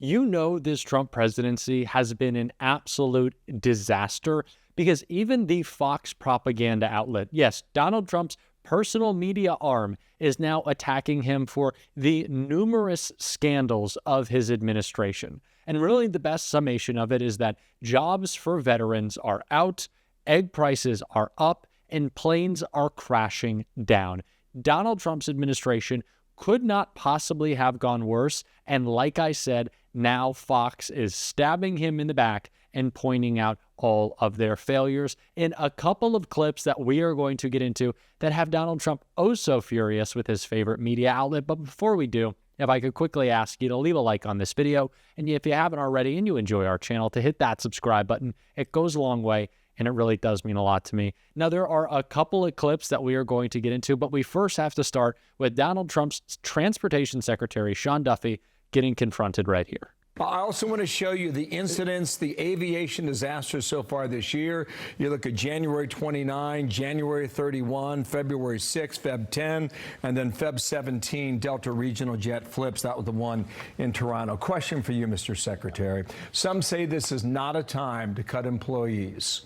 You know, this Trump presidency has been an absolute disaster because even the Fox propaganda outlet, yes, Donald Trump's personal media arm, is now attacking him for the numerous scandals of his administration. And really, the best summation of it is that jobs for veterans are out, egg prices are up, and planes are crashing down. Donald Trump's administration could not possibly have gone worse. And like I said, now Fox is stabbing him in the back and pointing out all of their failures in a couple of clips that we are going to get into that have Donald Trump oh so furious with his favorite media outlet. But before we do, if I could quickly ask you to leave a like on this video, and if you haven't already and you enjoy our channel, to hit that subscribe button. It goes a long way, and it really does mean a lot to me. Now, there are a couple of clips that we are going to get into, but we first have to start with Donald Trump's Transportation Secretary, Sean Duffy, getting confronted right here. I also want to show you the incidents, the aviation disasters so far this year. You look at January 29, January 31, February 6, Feb 10, and then Feb 17, Delta regional jet flips. That was the one in Toronto. Question for you, Mr. Secretary. Some say this is not a time to cut employees,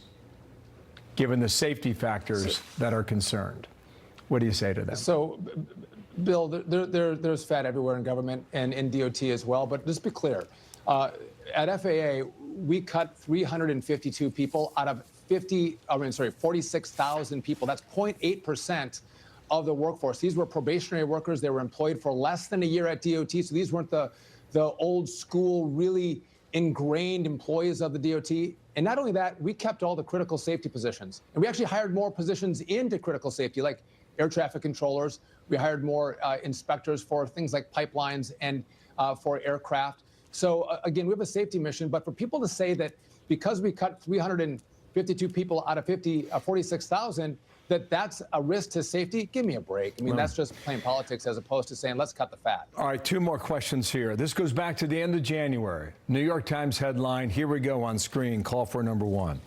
given the safety factors that are concerned. What do you say to that? So, Bill, there's fat everywhere in government and in DOT as well. But just be clear, at FAA, we cut 352 people out of 46,000 people. That's 0.8% of the workforce. These were probationary workers. They were employed for less than a year at DOT. So these weren't the old school, really ingrained employees of the DOT. And not only that, we kept all the critical safety positions. And we actually hired more positions into critical safety, like air traffic controllers. We hired more inspectors for things like pipelines and for aircraft. So again, we have a safety mission. But for people to say that because we cut 352 people out of 46,000, that's a risk to safety, give me a break. I mean, that's just plain politics as opposed to saying, let's cut the fat. All right, two more questions here. This goes back to the end of January. New York Times headline, here we go on screen, call for number one.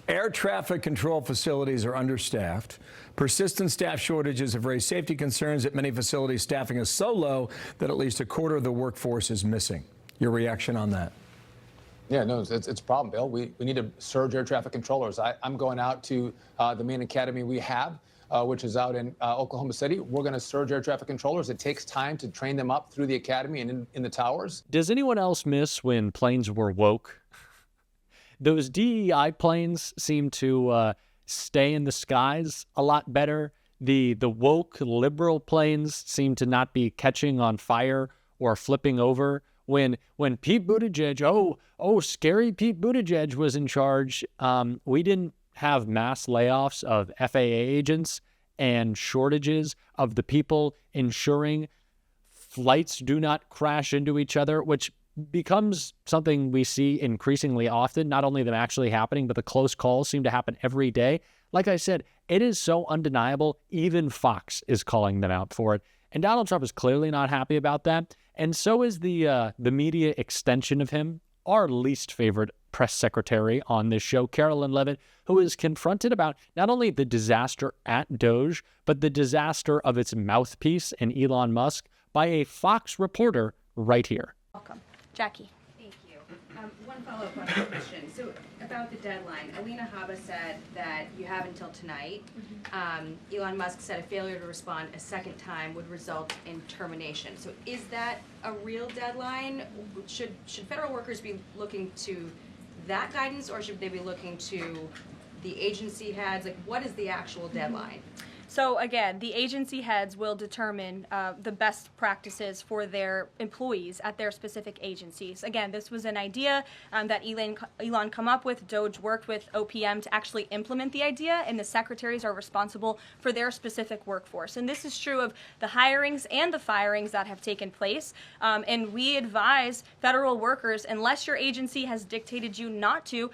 Air traffic control facilities are understaffed. Persistent staff shortages have raised safety concerns at many facilities. Staffing is so low that at least a quarter of the workforce is missing. Your reaction on that? Yeah, no, it's a problem, Bill. We need to surge air traffic controllers. I'm going out to the main academy we have, which is out in Oklahoma City. We're going to surge air traffic controllers. It takes time to train them up through the academy and in the towers. Does anyone else miss when planes were woke? Those DEI planes seem to stay in the skies a lot better. The woke liberal planes seem to not be catching on fire or flipping over. When Pete Buttigieg, scary Pete Buttigieg was in charge, we didn't have mass layoffs of FAA agents and shortages of the people ensuring flights do not crash into each other, which becomes something we see increasingly often. Not only them actually happening, but the close calls seem to happen every day. Like I said, it is so undeniable, even Fox is calling them out for it. And Donald Trump is clearly not happy about that. And so is the media extension of him, our least favorite press secretary on this show, Carolyn Levitt, who is confronted about not only the disaster at Doge, but the disaster of its mouthpiece in Elon Musk by a Fox reporter right here. Welcome. Jackie. Thank you. One follow-up question. So about the deadline, Alina Habba said that you have until tonight. Elon Musk said a failure to respond a second time would result in termination. So is that a real deadline? Should federal workers be looking to that guidance, or should they be looking to the agency heads? Like, what is the actual deadline? So again, the agency heads will determine the best practices for their employees at their specific agencies. Again, this was an idea that Elon come up with. Doge worked with OPM to actually implement the idea, and the secretaries are responsible for their specific workforce. And this is true of the hirings and the firings that have taken place. And we advise federal workers, unless your agency has dictated you not to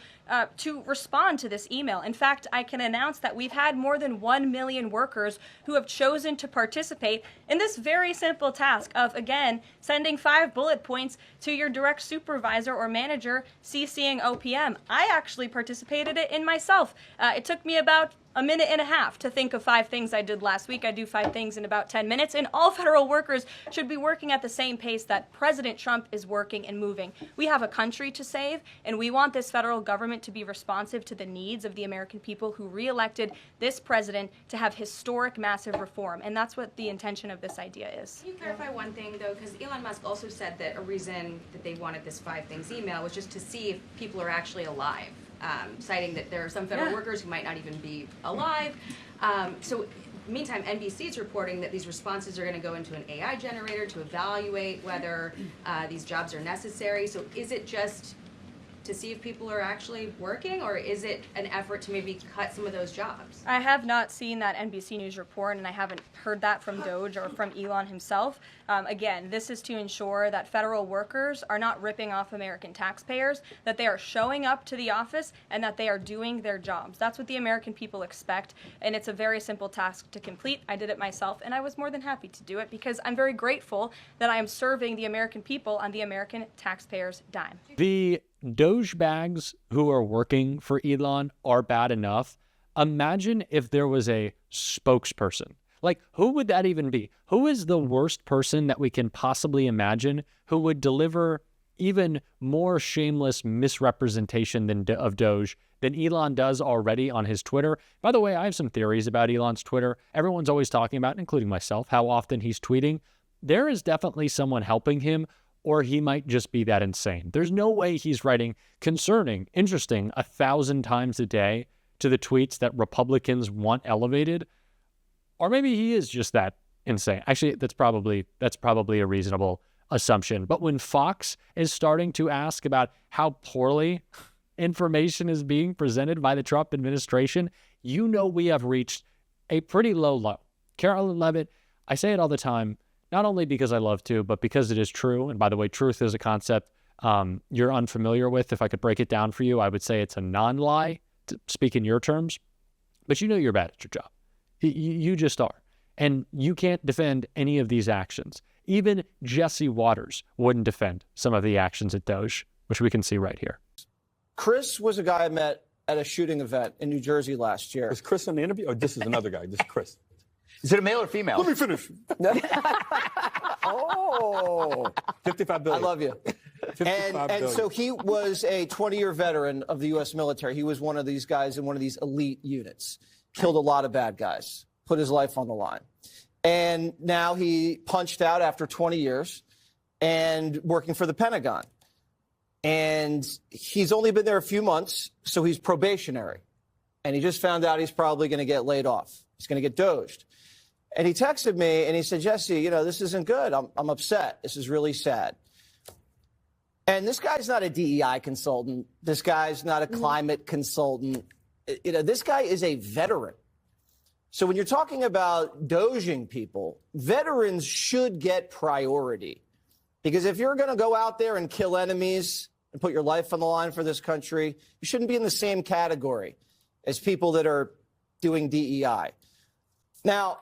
respond to this email. In fact, I can announce that we've had more than 1 million workers who have chosen to participate in this very simple task of, again, sending 5 bullet points to your direct supervisor or manager, CCing OPM. I actually participated in it myself. It took me about a minute and a half to think of 5 things I did last week. I do 5 things in about 10 minutes, and all federal workers should be working at the same pace that President Trump is working and moving. We have a country to save, and we want this federal government to be responsive to the needs of the American people who re-elected this president to have historic, massive reform, and that's what the intention of this idea is. Can you clarify one thing, though? Because Elon Musk also said that a reason that they wanted this 5 things email was just to see if people are actually alive. Citing that there are some federal workers who might not even be alive. So, meantime, NBC is reporting that these responses are going to go into an AI generator to evaluate whether these jobs are necessary. So, is it just to see if people are actually working, or is it an effort to maybe cut some of those jobs? I have not seen that NBC News report, and I haven't heard that from Doge or from Elon himself. Again, this is to ensure that federal workers are not ripping off American taxpayers, that they are showing up to the office, and that they are doing their jobs. That's what the American people expect, and it's a very simple task to complete. I did it myself, and I was more than happy to do it because I'm very grateful that I am serving the American people on the American taxpayers' dime. The Doge bags who are working for Elon are bad enough. Imagine if there was a spokesperson. Like, who would that even be? Who is the worst person that we can possibly imagine who would deliver even more shameless misrepresentation of Doge than Elon does already on his Twitter? By the way, I have some theories about Elon's Twitter. Everyone's always talking about, including myself, how often he's tweeting. There is definitely someone helping him, or he might just be that insane. There's no way he's writing concerning, interesting 1,000 times a day to the tweets that Republicans want elevated. Or maybe he is just that insane. Actually, that's probably a reasonable assumption. But when Fox is starting to ask about how poorly information is being presented by the Trump administration, you know we have reached a pretty low. Carolyn Levitt, I say it all the time, not only because I love to, but because it is true. And by the way, truth is a concept you're unfamiliar with. If I could break it down for you, I would say it's a non-lie, to speak in your terms. But you know you're bad at your job. You just are. And you can't defend any of these actions. Even Jesse Waters wouldn't defend some of the actions at Doge, which we can see right here. Chris was a guy I met at a shooting event in New Jersey last year. Was Chris in the interview? Or this is another guy? This is Chris. Is it a male or female? Let me finish. Oh. 55 billion. I love you. And so he was a 20-year veteran of the U.S. military. He was one of these guys in one of these elite units. Killed a lot of bad guys. Put his life on the line. And now he punched out after 20 years and working for the Pentagon. And he's only been there a few months, so he's probationary. And he just found out he's probably going to get laid off. He's going to get doged. And he texted me and he said, Jesse, you know, this isn't good. I'm upset. This is really sad. And this guy's not a DEI consultant. This guy's not a climate consultant. You know, this guy is a veteran. So when you're talking about doging people, veterans should get priority. Because if you're going to go out there and kill enemies and put your life on the line for this country, you shouldn't be in the same category as people that are doing DEI. Now,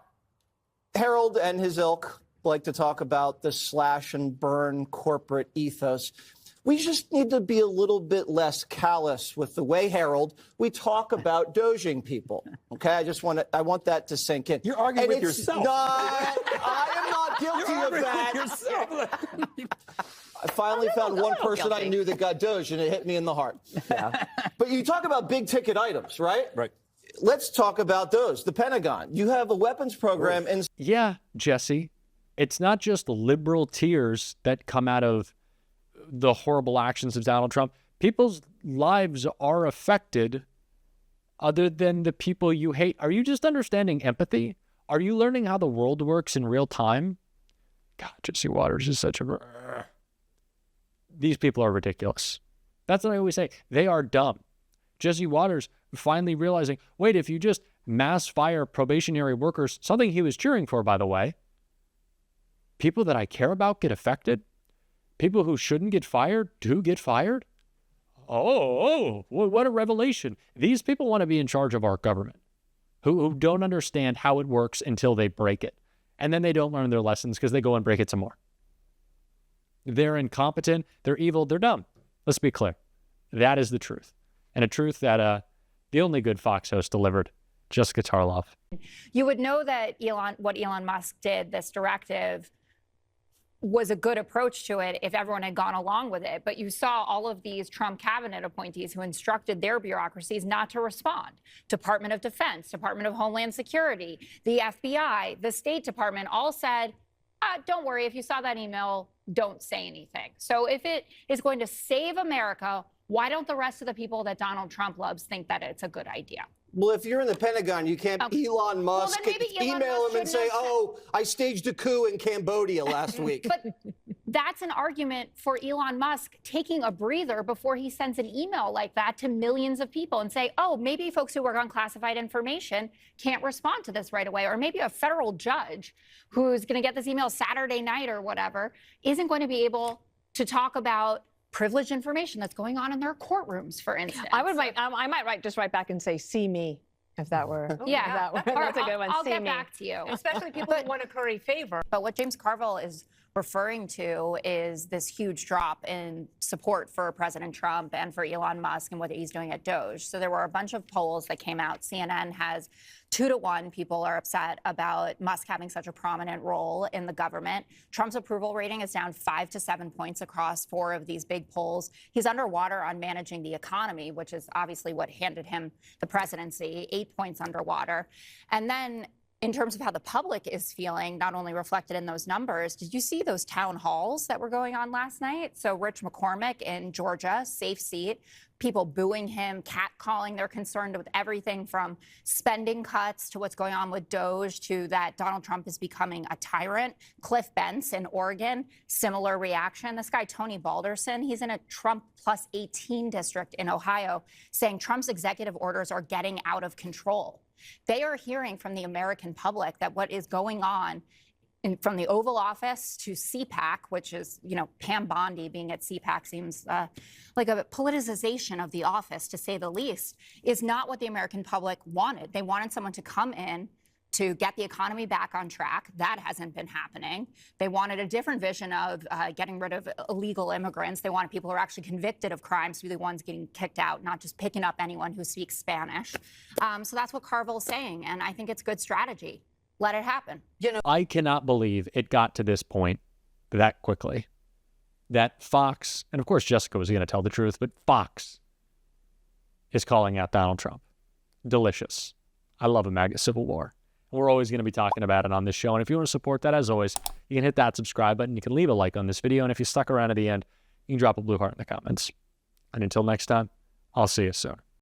Harold and his ilk like to talk about the slash and burn corporate ethos. We just need to be a little bit less callous with the way, Harold, we talk about doging people. Okay, I want that to sink in. You're arguing with yourself. No, I am not guilty of that. I finally found one person I knew that got doged, and it hit me in the heart. Yeah. But you talk about big ticket items, right? Right. Let's talk about those. The Pentagon. You have a weapons program. And Yeah, Jesse, it's not just liberal tears that come out of the horrible actions of Donald Trump. People's lives are affected other than the people you hate. Are you just understanding empathy? Are you learning how the world works in real time? God, Jesse Waters is such a... These people are ridiculous. That's what I always say. They are dumb. Jesse Waters finally realizing, wait, if you just mass fire probationary workers, something he was cheering for, by the way, people that I care about get affected. People who shouldn't get fired do get fired. Oh, what a revelation. These people want to be in charge of our government, who don't understand how it works until they break it. And then they don't learn their lessons because they go and break it some more. They're incompetent, they're evil, they're dumb. Let's be clear. That is the truth. And a truth that the only good Fox host delivered Jessica Tarlov. You would know that what Elon Musk did, this directive, was a good approach to it if everyone had gone along with it. But you saw all of these Trump cabinet appointees who instructed their bureaucracies not to respond. Department of Defense, Department of Homeland Security, the FBI, the State Department all said, don't worry, if you saw that email, don't say anything. So if it is going to save America, why don't the rest of the people that Donald Trump loves think that it's a good idea? Well, if you're in the Pentagon, you can't Elon Musk email him and say, oh, I staged a coup in Cambodia last week. But that's an argument for Elon Musk taking a breather before he sends an email like that to millions of people and say, oh, maybe folks who work on classified information can't respond to this right away. Or maybe a federal judge who's going to get this email Saturday night or whatever isn't going to be able to talk about privileged information that's going on in their courtrooms, for instance. I might just write back and say, see me, if that were. Yeah, that's a good one. I'll see get me. back to you. Especially people who want to curry favor. But what James Carville is referring to is this huge drop in support for President Trump and for Elon Musk and what he's doing at Doge. So there were a bunch of polls that came out. CNN has 2-to-1 people are upset about Musk having such a prominent role in the government. Trump's approval rating is down 5 to 7 points across 4 of these big polls. He's underwater on managing the economy, which is obviously what handed him the presidency, 8 points underwater. And then in terms of how the public is feeling, not only reflected in those numbers, did you see those town halls that were going on last night? So Rich McCormick in Georgia, safe seat, people booing him, catcalling. They're concerned with everything from spending cuts to what's going on with Doge to that Donald Trump is becoming a tyrant. Cliff Bentz in Oregon, similar reaction. This guy, Tony Balderson, he's in a Trump plus 18 district in Ohio, saying Trump's executive orders are getting out of control. They are hearing from the American public that what is going on from the Oval Office to CPAC, which is, Pam Bondi being at CPAC seems like a politicization of the office, to say the least, is not what the American public wanted. They wanted someone to come in to get the economy back on track. That hasn't been happening. They wanted a different vision of getting rid of illegal immigrants. They wanted people who are actually convicted of crimes to be the ones getting kicked out, not just picking up anyone who speaks Spanish. So that's what Carville's saying, and I think it's good strategy. Let it happen. I cannot believe it got to this point that quickly. That Fox, and of course Jessica was going to tell the truth, but Fox is calling out Donald Trump. Delicious. I love a MAGA civil war. We're always going to be talking about it on this show. And if you want to support that, as always, you can hit that subscribe button. You can leave a like on this video. And if you stuck around at the end, you can drop a blue heart in the comments. And until next time, I'll see you soon.